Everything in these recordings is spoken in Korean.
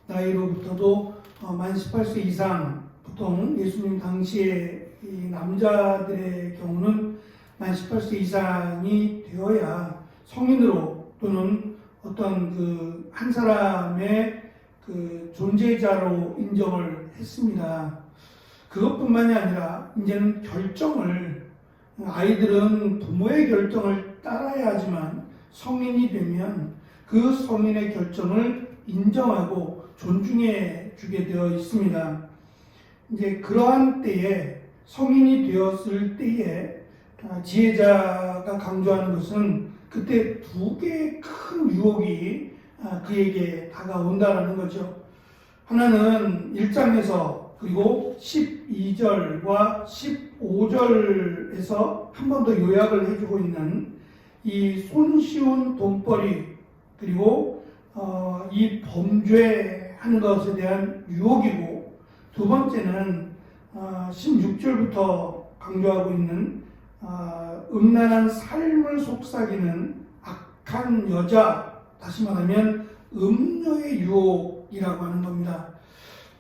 나이로부터도 만 18세 이상, 보통 예수님 당시에 이 남자들의 경우는 만 18세 이상이 되어야 성인으로 또는 어떤 한 사람의 존재자로 인정을 했습니다. 그것뿐만이 아니라 이제는 아이들은 부모의 결정을 따라야 하지만 성인이 되면 그 성인의 결정을 인정하고 존중해 주게 되어 있습니다. 이제 그러한 때에, 성인이 되었을 때에 지혜자가 강조하는 것은 그때 두 개의 큰 유혹이 그에게 다가온다라는 거죠. 하나는 1장에서 그리고 12절과 15절에서 한 번 더 요약을 해주고 있는 이 손쉬운 돈벌이, 그리고 이 범죄하는 것에 대한 유혹이고, 두 번째는 16절부터 강조하고 있는 음란한 삶을 속삭이는 악한 여자, 다시 말하면 음녀의 유혹이라고 하는 겁니다.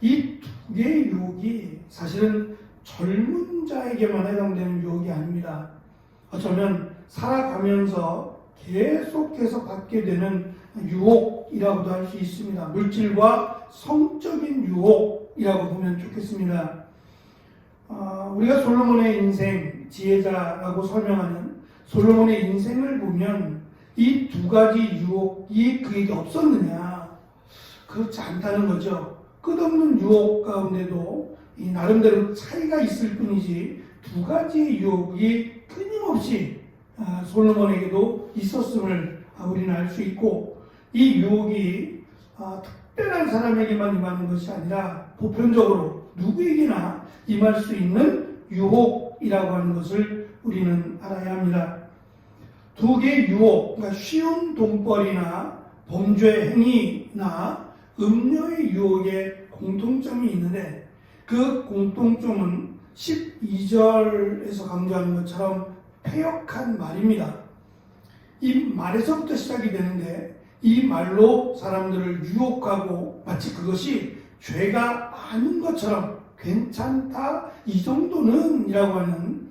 이 두 개의 유혹이 사실은 젊은 자에게만 해당되는 유혹이 아닙니다. 어쩌면 살아가면서 계속해서 받게 되는 유혹이라고도 할 수 있습니다. 물질과 성적인 유혹이라고 보면 좋겠습니다. 우리가 솔로몬의 인생, 지혜자라고 설명하는 솔로몬의 인생을 보면 이 두 가지 유혹이 그에게 없었느냐? 그렇지 않다는 거죠. 끝없는 유혹 가운데도 이 나름대로 차이가 있을 뿐이지 두 가지의 유혹이 끊임없이 솔로몬에게도 있었음을 우리는 알 수 있고, 이 유혹이 특별한 사람에게만 임하는 것이 아니라 보편적으로 누구에게나 임할 수 있는 유혹이라고 하는 것을 우리는 알아야 합니다. 두 개의 유혹, 그러니까 쉬운 돈벌이나 범죄 행위나 음료의 유혹에 공통점이 있는데, 그 공통점은 12절에서 강조하는 것처럼 패역한 말입니다. 이 말에서부터 시작이 되는데, 이 말로 사람들을 유혹하고 마치 그것이 죄가 아닌 것처럼 괜찮다, 이 정도는 이라고 하는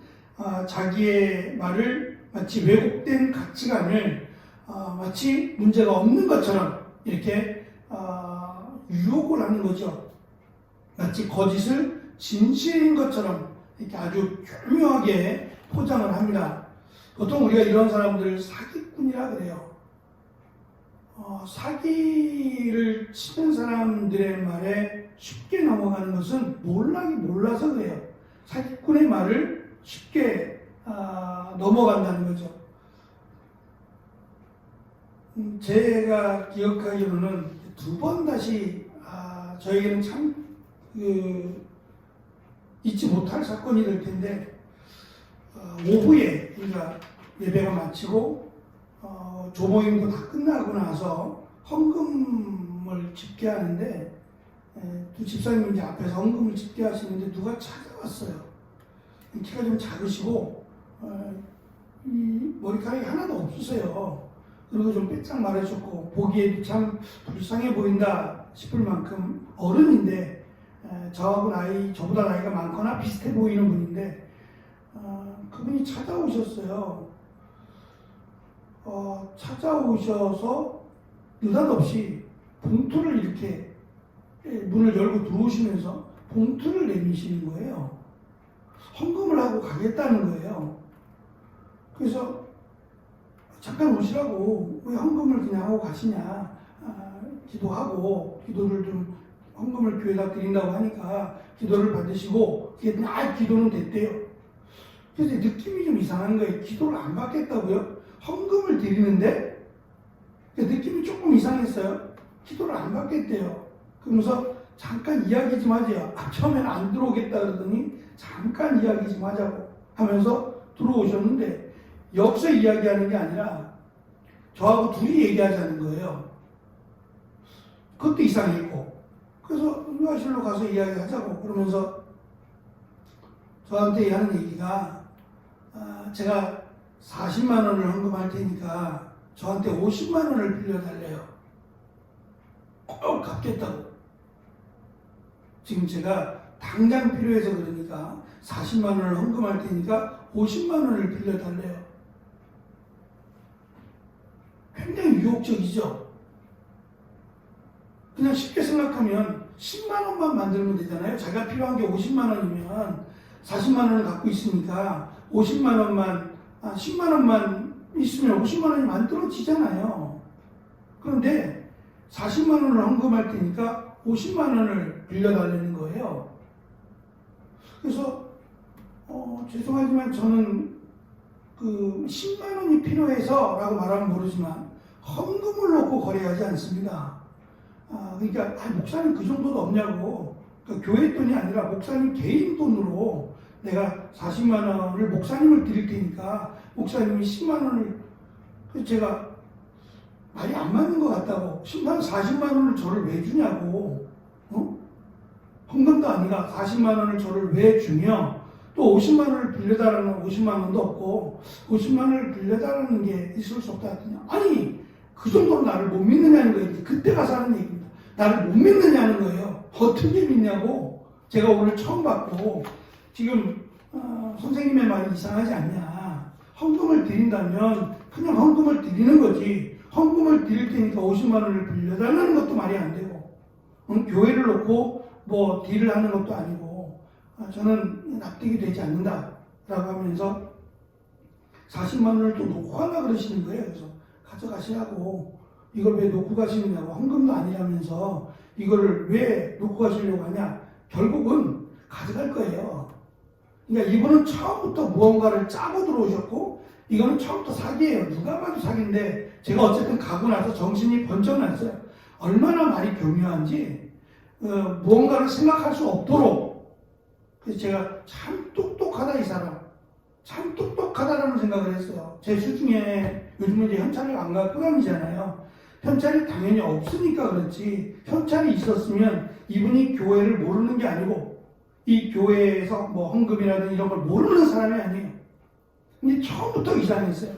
자기의 말을 마치 왜곡된 가치관을 마치 문제가 없는 것처럼 이렇게 유혹을 하는 거죠. 마치 거짓을 진실인 것처럼 이렇게 아주 교묘하게 포장을 합니다. 보통 우리가 이런 사람들을 사기꾼이라 그래요. 사기를 치는 사람들의 말에 쉽게 넘어가는 것은 몰라서 그래요. 사기꾼의 말을 쉽게 넘어간다는 거죠. 제가 기억하기로는 두 번 다시 저에게는 참 잊지 못할 사건이 될 텐데, 오후에 우리가 예배가 마치고 조모임도 다 끝나고 나서 헌금을 집계하는데, 두 집사님이 이제 앞에서 헌금을 집계하시는데 누가 찾아왔어요. 키가 좀 작으시고 이 머리카락이 하나도 없으세요. 그리고 좀 빼짝 마르셨고 보기에도 참 불쌍해 보인다 싶을 만큼 어른인데, 저보다 나이가 많거나 비슷해 보이는 분인데, 그분이 찾아오셨어요. 찾아오셔서 느닷없이 봉투를 이렇게 문을 열고 들어오시면서 봉투를 내미시는 거예요. 헌금을 하고 가겠다는 거예요. 그래서 잠깐 오시라고, 왜 헌금을 그냥 하고 가시냐, 기도하고, 기도를 좀 헌금을 교회에다 드린다고 하니까 기도를 받으시고, 기도는 됐대요. 그래서 느낌이 좀 이상한 거예요. 기도를 안 받겠다고요? 헌금을 드리는데 느낌이 조금 이상했어요. 기도를 안 받겠대요. 그러면서 잠깐 이야기 좀 하세요. 처음에는 안 들어오겠다 그러더니 잠깐 이야기 좀 하자고 하면서 들어오셨는데, 여기서 이야기하는 게 아니라 저하고 둘이 얘기하자는 거예요. 그것도 이상했고, 그래서 의화실로 가서 이야기하자고 그러면서 저한테 하는 얘기가, 제가 40만 원을 헌금할 테니까 저한테 50만 원을 빌려달래요. 100억 갚겠다고. 지금 제가 당장 필요해서 그러니까 40만 원을 헌금할 테니까 50만 원을 빌려달래요. 굉장히 유혹적이죠. 그냥 쉽게 생각하면 10만 원만 만들면 되잖아요. 자기가 필요한 게 50만 원이면 40만 원을 갖고 있으니까 50만 원만, 10만 원만 있으면 50만 원이 만들어지잖아요. 그런데 40만 원을 헌금할 테니까 50만 원을 빌려달라는 거예요. 그래서 죄송하지만 저는 그 10만 원이 필요해서 라고 말하면 모르지만 헌금을 놓고 거래하지 않습니다. 그러니까 목사님 그 정도도 없냐고. 그러니까 교회 돈이 아니라 목사님 개인 돈으로 내가 40만 원을 목사님을 드릴 테니까 목사님이 10만 원을, 제가 말이 안 맞는 것 같다고. 40만 원을 저를 왜 주냐고. 헌금도 아니라 40만 원을 저를 왜 주며 또 50만 원을 빌려달라는 50만 원도 없고 50만 원을 빌려달라는 게 있을 수 없다 했더니, 아니 그 정도로 나를 못 믿느냐는 거예요. 그때 가서 하는 얘기입니다. 나를 못 믿느냐는 거예요. 어떻게 믿냐고. 제가 오늘 처음 봤고, 지금 선생님의 말이 이상하지 않냐. 헌금을 드린다면 그냥 헌금을 드리는 거지. 헌금을 드릴 테니까 50만 원을 빌려달라는 것도 말이 안 되고, 교회를 놓고 뭐 딜을 하는 것도 아니고, 저는 납득이 되지 않는다 라고 하면서 40만 원을 또 놓고 가라 그러시는 거예요. 그래서 가져가시라고. 이걸 왜 놓고 가시느냐고. 헌금도 아니라면서 이거를 왜 놓고 가시려고 하냐. 결국은 가져갈 거예요. 그러니까 이분은 처음부터 무언가를 짜고 들어오셨고, 이거는 처음부터 사기예요. 누가 봐도 사기인데, 제가 어쨌든 가고 나서 정신이 번쩍 났어요. 얼마나 말이 교묘한지, 무언가를 생각할 수 없도록. 그래서 제가 참 똑똑하다, 이 사람. 참 똑똑하다라는 생각을 했어요. 제 수중에 요즘은 이제 현찰을 안 갖고 다니잖아요. 현찰이 당연히 없으니까 그렇지, 현찰이 있었으면 이분이 교회를 모르는 게 아니고, 이 교회에서 뭐 헌금이라든 이런 걸 모르는 사람이 아니에요. 근데 처음부터 이상했어요.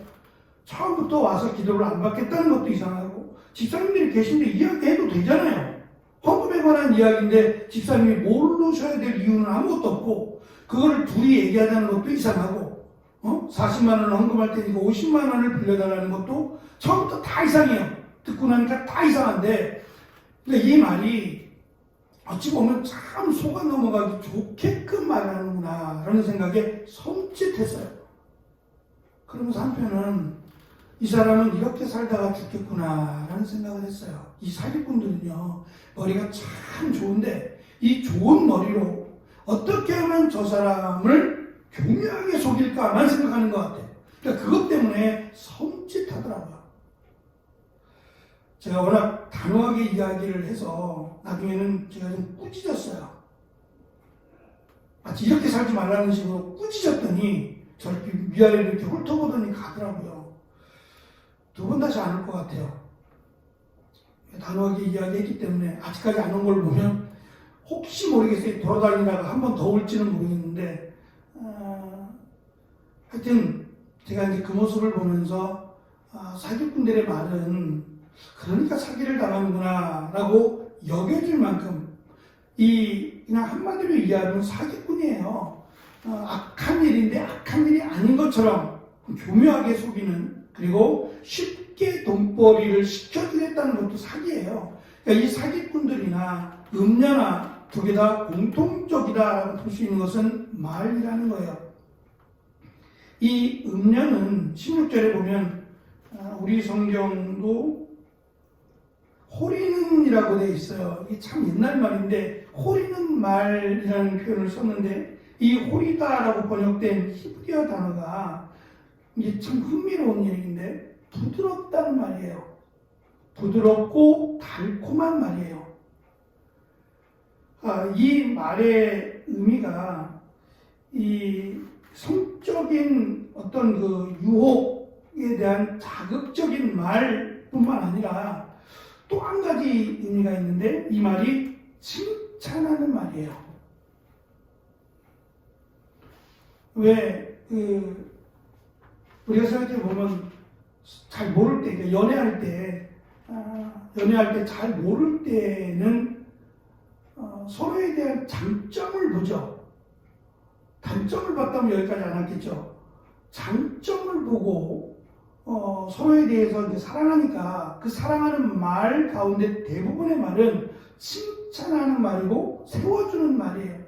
처음부터 와서 기도를 안 받겠다는 것도 이상하고, 집사님들이 계신데 이야기해도 되잖아요. 헌금에 관한 이야기인데 집사님이 모르셔야 될 이유는 아무것도 없고, 그거를 둘이 얘기하자는 것도 이상하고, 40만 원을 헌금할 테니까 50만 원을 빌려달라는 것도 처음부터 다 이상해요. 듣고 나니까 다 이상한데, 근데 이 말이 어찌 보면 참 속아 넘어가기 좋게끔 말하는구나 라는 생각에 섬찟했어요. 그러면서 한편은 이 사람은 이렇게 살다가 죽겠구나 라는 생각을 했어요. 이 사기꾼들은요, 머리가 참 좋은데 이 좋은 머리로 어떻게 하면 저 사람을 교묘하게 속일까만 생각하는 것 같아요. 그러니까 그것 때문에 섬찟하더라고요. 제가 워낙 단호하게 이야기를 해서 나중에는 제가 좀 꾸짖었어요. 마치 이렇게 살지 말라는 식으로 꾸짖었더니 저렇게 위아래로 이렇게 훑어보더니 가더라고요. 두 번 다시 안 올 것 같아요. 단호하게 이야기했기 때문에 아직까지 안 온 걸 보면 혹시 모르겠어요. 돌아다니다가 한 번 더 올지는 모르겠는데, 하여튼 제가 이제 그 모습을 보면서 사기꾼들의 말은 그러니까 사기를 당하는구나 라고 여겨질 만큼, 그냥 한마디로 이해하면 사기꾼이에요. 악한 일인데 악한 일이 아닌 것처럼 교묘하게 속이는, 그리고 쉽게 돈벌이를 시켜주겠다는 것도 사기예요. 그러니까 이 사기꾼들이나 음녀나 두 개 다 공통적이다라고 볼 수 있는 것은 말이라는 거예요. 이 음녀는 16절에 보면 우리 성경도 호리는이라고 되어 있어요. 이게 참 옛날 말인데 호리는 말이라는 표현을 썼는데, 이 호리다라고 번역된 히브리어 단어가 이게 참 흥미로운 얘기인데 부드럽다는 말이에요. 부드럽고 달콤한 말이에요. 이 말의 의미가 이 성적인 어떤 그 유혹에 대한 자극적인 말뿐만 아니라 또 한 가지 의미가 있는데, 이 말이 칭찬하는 말이에요. 왜 우리가 생각해 보면 잘 모를 때, 그러니까 연애할 때 연애할 때 잘 모를 때는 서로에 대한 장점을 보죠. 단점을 봤다면 여기까지 안 왔겠죠. 장점을 보고 서로에 대해서 이제 사랑하니까 그 사랑하는 말 가운데 대부분의 말은 칭찬하는 말이고 세워주는 말이에요.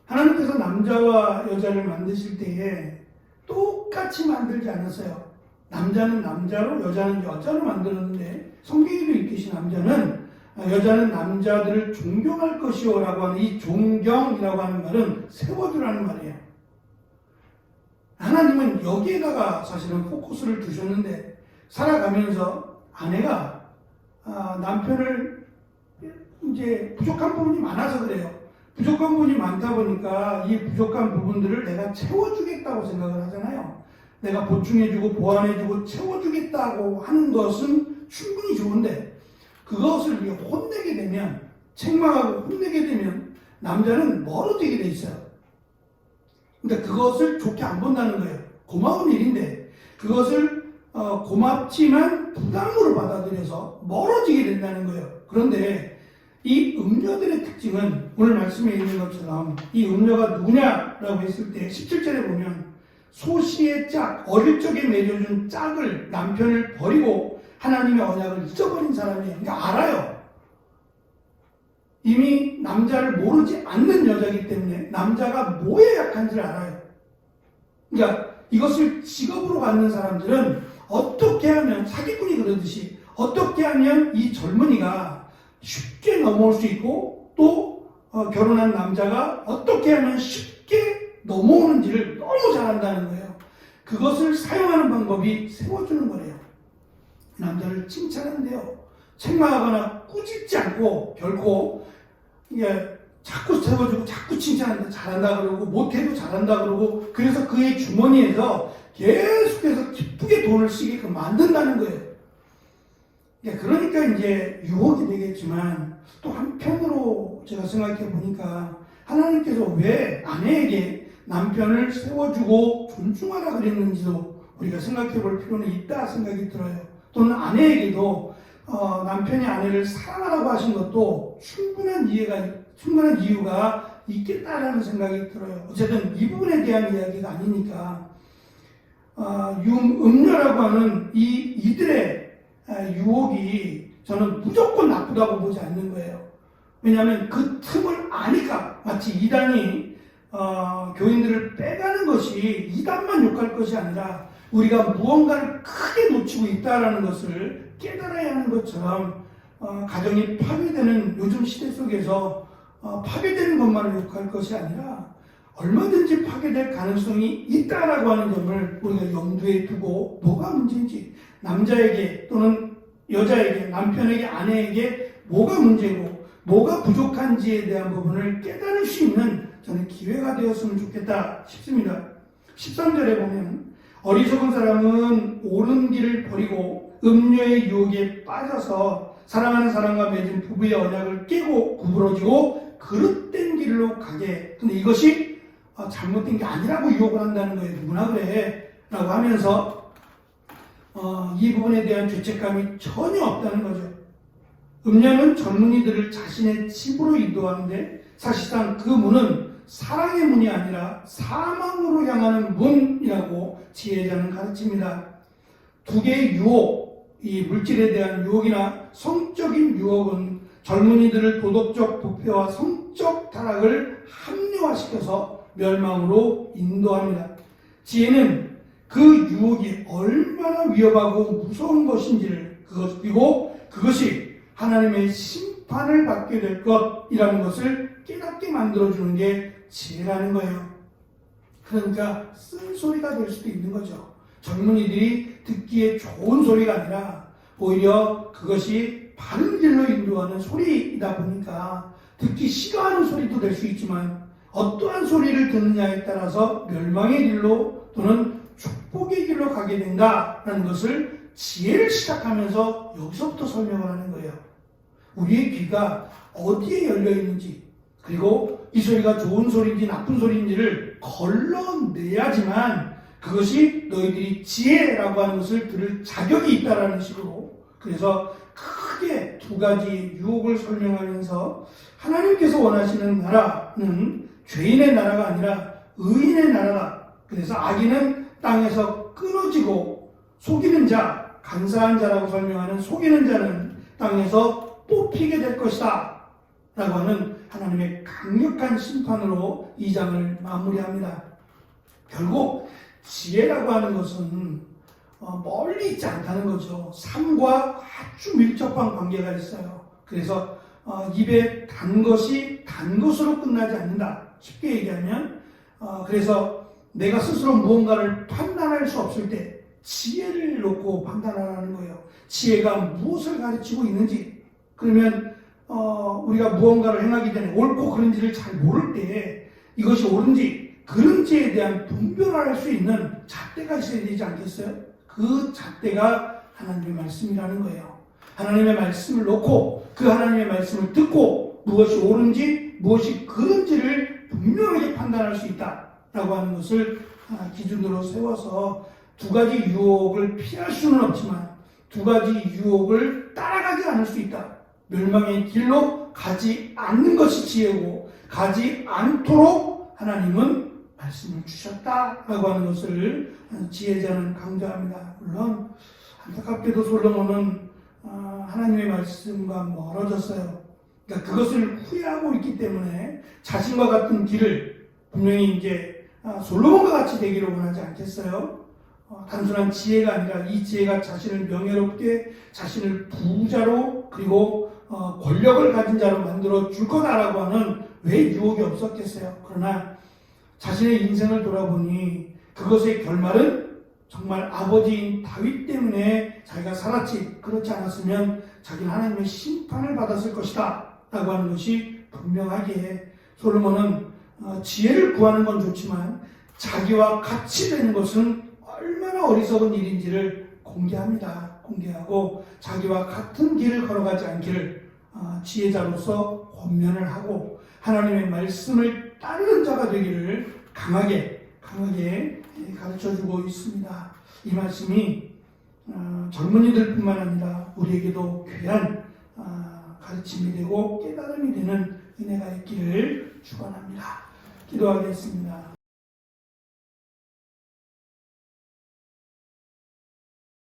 하나님께서 남자와 여자를 만드실 때에 똑같이 만들지 않았어요. 남자는 남자로 여자는 여자로 만들었는데 성경에도 있듯이 여자는 남자들을 존경할 것이요 라고 하는 이 존경이라고 하는 말은 세워주라는 말이에요. 하나님은 여기에다가 사실은 포커스를 두셨는데 살아가면서 아내가 남편을 이제 부족한 부분이 많아서 그래요. 부족한 부분이 많다 보니까 이 부족한 부분들을 내가 채워주겠다고 생각을 하잖아요. 내가 보충해주고 보완해주고 채워주겠다고 하는 것은 충분히 좋은데 그것을 혼내게 되면 책망하고 혼내게 되면 남자는 멀어지게 돼 있어요. 근데 그것을 좋게 안 본다는 거예요. 고마운 일인데 그것을 고맙지만 부담으로 받아들여서 멀어지게 된다는 거예요. 그런데 이 음녀들의 특징은 오늘 말씀에 있는 것처럼 이 음녀가 누구냐라고 했을 때 17절에 보면 소시의 짝, 어릴 적에 맺어준 짝을 남편을 버리고 하나님의 언약을 잊어버린 사람이에요. 그러니까 알아요. 이미 남자를 모르지 않는 여자이기 때문에 남자가 뭐에 약한지를 알아요. 그러니까 이것을 직업으로 갖는 사람들은 어떻게 하면 사기꾼이 그러듯이 어떻게 하면 이 젊은이가 쉽게 넘어올 수 있고 또 결혼한 남자가 어떻게 하면 쉽게 넘어오는지를 너무 잘 안다는 거예요. 그것을 사용하는 방법이 세워주는 거래요. 남자를 칭찬하는데요. 책망하거나 꾸짖지 않고 결코 자꾸 세워주고 자꾸 칭찬한다 잘한다 그러고 못해도 잘한다 그러고 그래서 그의 주머니에서 계속해서 기쁘게 돈을 쓰게끔 만든다는 거예요. 그러니까 이제 유혹이 되겠지만 또 한편으로 제가 생각해 보니까 하나님께서 왜 아내에게 남편을 세워주고 존중하라 그랬는지도 우리가 생각해 볼 필요는 있다 생각이 들어요. 또는 아내에게도 남편이 아내를 사랑하라고 하신 것도 충분한 이유가 있겠다라는 생각이 들어요. 어쨌든 이 부분에 대한 이야기가 아니니까 음녀라고 하는 이들의 유혹이 저는 무조건 나쁘다고 보지 않는 거예요. 왜냐하면 그 틈을 아니까 마치 이단이 교인들을 빼가는 것이 이단만 욕할 것이 아니라 우리가 무언가를 크게 놓치고 있다는 것을 깨달아야 하는 것처럼 가정이 파괴되는 요즘 시대 속에서 파괴되는 것만을 욕할 것이 아니라 얼마든지 파괴될 가능성이 있다라고 하는 점을 우리가 염두에 두고 뭐가 문제인지 남자에게 또는 여자에게 남편에게 아내에게 뭐가 문제고 뭐가 부족한지에 대한 부분을 깨달을 수 있는 저는 기회가 되었으면 좋겠다 싶습니다. 13절에 보면 어리석은 사람은 옳은 길을 버리고 음료의 유혹에 빠져서 사랑하는 사람과 맺은 부부의 언약을 깨고 구부러지고 그릇된 길로 가게. 근데 이것이 잘못된 게 아니라고 유혹을 한다는 거예요. 누구나 그래 라고 하면서 이 부분에 대한 죄책감이 전혀 없다는 거죠. 음녀는 젊은이들을 자신의 집으로 인도하는데 사실상 그 문은 사랑의 문이 아니라 사망으로 향하는 문이라고 지혜자는 가르칩니다. 두 개의 유혹, 이 물질에 대한 유혹이나 성적인 유혹은 젊은이들을 도덕적 부패와 성적 타락을 합리화시켜서 멸망으로 인도합니다. 지혜는 그 유혹이 얼마나 위험하고 무서운 것인지를 그리고 그것이 하나님의 심판을 받게 될 것이라는 것을 깨닫게 만들어주는 게 지혜라는 거예요. 그러니까 쓴소리가 될 수도 있는 거죠. 젊은이들이 듣기에 좋은 소리가 아니라 오히려 그것이 바른 길로 인도하는 소리이다 보니까 듣기 싫어하는 소리도 될 수 있지만 어떠한 소리를 듣느냐에 따라서 멸망의 길로 또는 축복의 길로 가게 된다라는 것을 지혜를 시작하면서 여기서부터 설명을 하는 거예요. 우리의 귀가 어디에 열려 있는지 그리고 이 소리가 좋은 소리인지 나쁜 소리인지를 걸러내야지만 그것이 너희들이 지혜라고 하는 것을 들을 자격이 있다라는 식으로 그래서 크게 두 가지 유혹을 설명하면서 하나님께서 원하시는 나라는 죄인의 나라가 아니라 의인의 나라다. 그래서 악인은 땅에서 끊어지고 속이는 자, 간사한 자라고 설명하는 속이는 자는 땅에서 뽑히게 될 것이다. 라고 하는 하나님의 강력한 심판으로 이 장을 마무리합니다. 결국 지혜라고 하는 것은 멀리 있지 않다는 거죠. 삶과 아주 밀접한 관계가 있어요. 그래서 입에 단 것이 단 것으로 끝나지 않는다. 쉽게 얘기하면 그래서 내가 스스로 무언가를 판단할 수 없을 때 지혜를 놓고 판단하라는 거예요. 지혜가 무엇을 가르치고 있는지. 그러면 우리가 무언가를 행하기 전에 옳고 그른지를 잘 모를 때 이것이 옳은지 그른지에 대한 분별할 수 있는 잣대가 있어야 되지 않겠어요? 그 잣대가 하나님의 말씀이라는 거예요. 하나님의 말씀을 놓고 그 하나님의 말씀을 듣고 무엇이 옳은지 무엇이 그른지를 분명하게 판단할 수 있다라고 하는 것을 기준으로 세워서 두 가지 유혹을 피할 수는 없지만 두 가지 유혹을 따라가지 않을 수 있다. 멸망의 길로 가지 않는 것이 지혜고 가지 않도록 하나님은 말씀을 주셨다라고 하는 것을 지혜자는 강조합니다. 물론 안타깝게도 솔로몬은 하나님의 말씀과 멀어졌어요. 그러니까 그것을 후회하고 있기 때문에 자신과 같은 길을 분명히 이제 솔로몬과 같이 되기를 원하지 않겠어요? 단순한 지혜가 아니라 이 지혜가 자신을 명예롭게 자신을 부자로 그리고 권력을 가진 자로 만들어 줄 거다라고 하는 왜 유혹이 없었겠어요? 그러나 자신의 인생을 돌아보니 그것의 결말은 정말 아버지인 다윗 때문에 자기가 살았지 그렇지 않았으면 자기는 하나님의 심판을 받았을 것이다 라고 하는 것이 분명하게 솔로몬은 지혜를 구하는 건 좋지만 자기와 같이 되는 것은 얼마나 어리석은 일인지를 공개합니다. 공개하고 자기와 같은 길을 걸어가지 않기를 지혜자로서 권면을 하고 하나님의 말씀을 따르는 자가 되기를 강하게 가르쳐주고 있습니다. 이 말씀이 젊은이들뿐만 아니라 우리에게도 귀한 가르침이 되고 깨달음이 되는 은혜가 있기를 축원합니다. 기도하겠습니다.